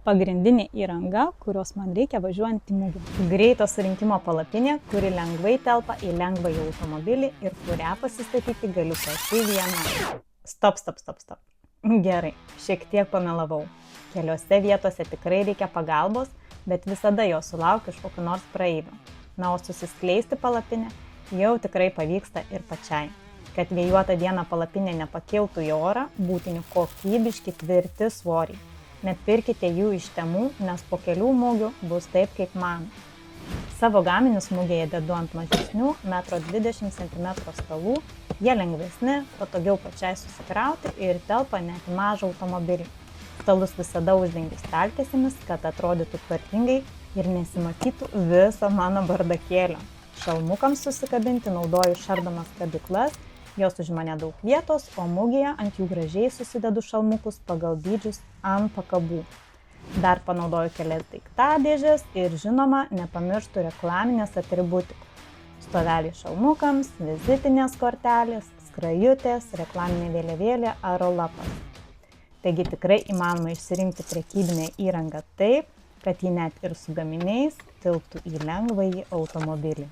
Pagrindinė įranga, kurios man reikia važiuojant į mugę. Greito surinkimo palapinė, kuri lengvai telpa į lengvąjį automobilį ir kurią pasistatyti galiu pati viena. Stop. Gerai, šiek tiek pamelavau. Keliose vietose tikrai reikia pagalbos, bet visada jo sulaukiu iš kokio nors praeivio. Na, o susiskleisti palapinę jau tikrai pavyksta ir pačiai. Kad vėjuotą dieną palapinė nepakiltų į orą, būtini kokybiški tvirti svoriai. Net pirkite jų iš Temu, nes po kelių mugių bus taip kaip man. Savo gaminius mugėje dedu ant mažesnių 1,20 cm stalų, jie lengvesni, patogiau pačiai susikrauti ir telpa net į mažą automobilį. Stalus visada uždengiu staltiesėmis, kad atrodytų tvarkingai ir nesimatytų viso mano bardakėlio. Šalmukams susikabinti naudoju šardomas kabyklas, jos užima nedaug vietos, o mugėje ant jų gražiai susidedu šalmukus pagal dydžius ant pakabų. Dar panaudoju kelias daiktadėžes ir žinoma, nepamirštu reklaminės atributikos. Stoveliai šalmukams, vizitinės kortelės, skrajutės, reklaminė vėliavėlė ar lapas. Taigi tikrai įmanoma išsirinkti prekybinę įrangą taip, kad ji net ir su gaminiais tilptų į lengvąjį automobilį.